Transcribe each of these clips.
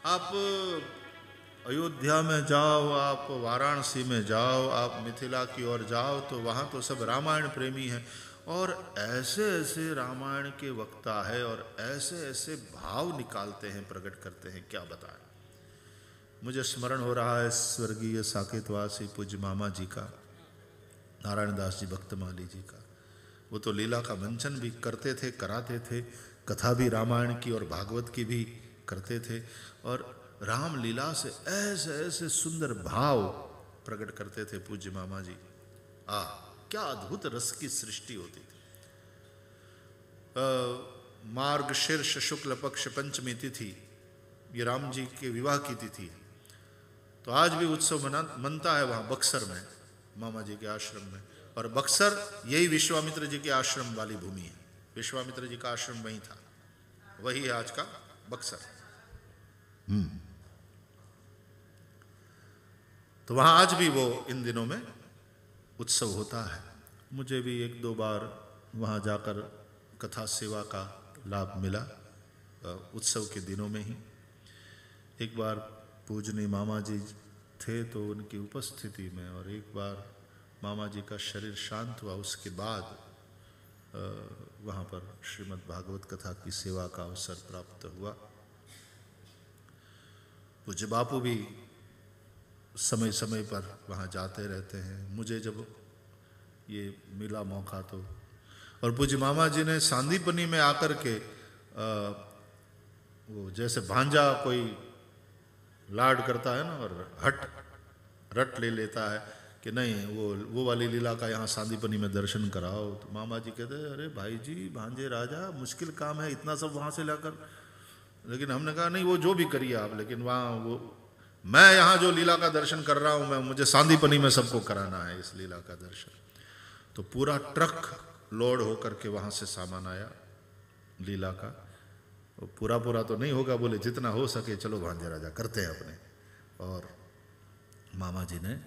आप अयोध्या में जाओ, आप वाराणसी में जाओ, आप मिथिला की ओर जाओ तो वहाँ तो सब रामायण प्रेमी हैं और ऐसे ऐसे रामायण के वक्ता है और ऐसे ऐसे भाव निकालते हैं, प्रकट करते हैं, क्या बताएं। मुझे स्मरण हो रहा है स्वर्गीय साकेतवासी पूज्य मामा जी का, नारायण दास जी भक्तमाली जी का। वो तो लीला का मंचन भी करते थे, कराते थे, कथा भी रामायण की और भागवत की भी करते थे और रामलीला से ऐसे ऐसे सुंदर भाव प्रकट करते थे पूज्य मामा जी। क्या अद्भुत रस की सृष्टि होती थी। मार्गशीर्ष शुक्ल पक्ष पंचमी तिथि ये राम जी के विवाह की तिथि है, तो आज भी उत्सव मनता है वहाँ बक्सर में, मामा जी के आश्रम में। और बक्सर यही विश्वामित्र जी के आश्रम वाली भूमि है, विश्वामित्र जी का आश्रम वहीं था, वही है आज का बक्सर। तो वहाँ आज भी वो इन दिनों में उत्सव होता है। मुझे भी एक दो बार वहाँ जाकर कथा सेवा का लाभ मिला उत्सव के दिनों में ही। एक बार पूजनीय मामा जी थे तो उनकी उपस्थिति में, और एक बार मामा जी का शरीर शांत हुआ उसके बाद वहाँ पर श्रीमद् भागवत कथा की सेवा का अवसर प्राप्त हुआ। पूज्य बापू भी समय समय पर वहाँ जाते रहते हैं। मुझे जब ये मिला मौका तो, और पूज्य मामा जी ने सांदीपनी में आकर के वो जैसे भांजा कोई लाड करता है ना और रट ले लेता है कि नहीं वो वाली लीला का यहाँ सांदीपनी में दर्शन कराओ, तो मामा जी कहते हैं अरे भाई जी भांजे राजा मुश्किल काम है इतना सब वहाँ से लाकर। लेकिन हमने कहा नहीं वो जो भी करिए आप, लेकिन वहाँ वो मैं यहाँ जो लीला का दर्शन कर रहा हूँ मुझे सांदीपनी में सबको कराना है इस लीला का दर्शन। तो पूरा ट्रक लोड होकर के वहाँ से सामान आया लीला का। पूरा तो नहीं होगा, बोले जितना हो सके चलो भांजे राजा करते हैं अपने। और मामा जी ने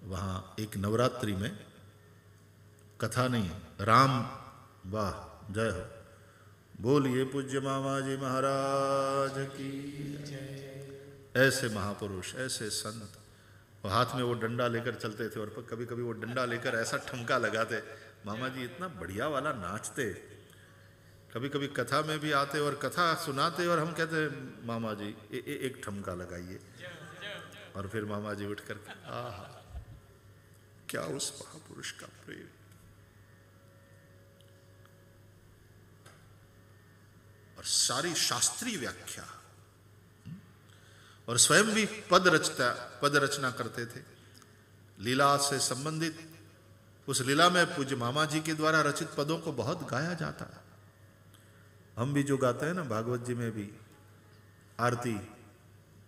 वहाँ एक नवरात्रि में कथा नहीं, राम वाह जय हो, बोलिए पूज्य मामा जी महाराज की जय। ऐसे महापुरुष, ऐसे संत, और हाथ में वो डंडा लेकर चलते थे और कभी कभी वो डंडा लेकर ऐसा ठमका लगाते। मामा जी इतना बढ़िया वाला नाचते, कभी कभी कथा में भी आते और कथा सुनाते और हम कहते मामा जी एक ठमका लगाइए, और फिर मामा जी उठ कर आहा क्या उस महापुरुष का प्रेम। और सारी शास्त्रीय व्याख्या, और स्वयं भी पद रचना करते थे लीला से संबंधित। उस लीला में पूज्य मामा जी के द्वारा रचित पदों को बहुत गाया जाता है। हम भी जो गाते हैं ना भागवत जी में भी आरती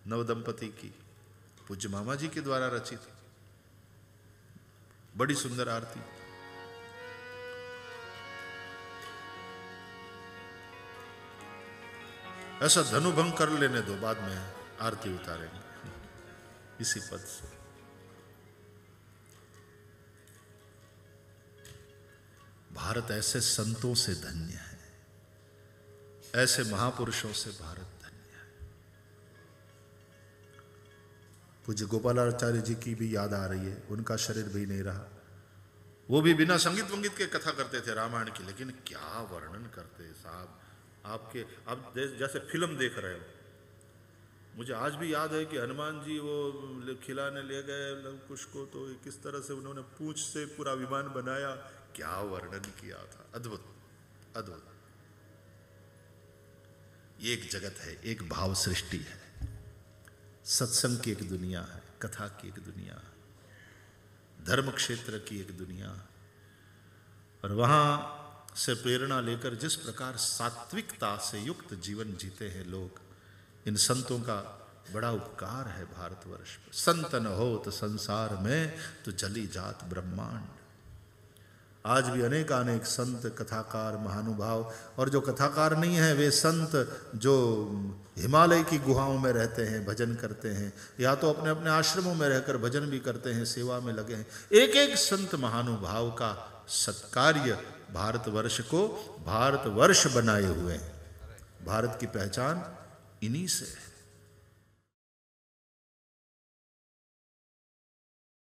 नवदंपति की पूज्य मामा जी के द्वारा रचित, बड़ी सुंदर आरती। ऐसा धनुभंग कर लेने दो, बाद में आरती उतारेंगे इसी पद से। भारत ऐसे संतों से धन्य है, ऐसे महापुरुषों से भारत धन्य है। पूज्य गोपालाचार्य जी की भी याद आ रही है, उनका शरीर भी नहीं रहा। वो भी बिना संगीत वंगीत के कथा करते थे रामायण की, लेकिन क्या वर्णन करते साहब। आपके आप जैसे फिल्म देख रहे हो। मुझे आज भी याद है कि हनुमान जी वो खिलाने ले गए लवकुश को, तो किस तरह से उन्होंने पूंछ से पूरा विमान बनाया, क्या वर्णन किया था, अद्भुत अद्भुत। ये एक जगत है, एक भाव सृष्टि है, सत्संग की एक दुनिया है, कथा की एक दुनिया है, धर्म क्षेत्र की एक दुनिया है। और वहां से प्रेरणा लेकर जिस प्रकार सात्विकता से युक्त जीवन जीते हैं लोग, इन संतों का बड़ा उपकार है भारतवर्ष पर। संत न होत संसार में तो जली जात ब्रह्मांड। आज भी अनेक संत कथाकार महानुभाव, और जो कथाकार नहीं है वे संत जो हिमालय की गुहाओं में रहते हैं, भजन करते हैं, या तो अपने अपने आश्रमों में रहकर भजन भी करते हैं, सेवा में लगे हैं। एक एक संत महानुभाव का सत्कार्य भारतवर्ष को भारतवर्ष बनाए हुए हैं। भारत की पहचान इन्हीं से है।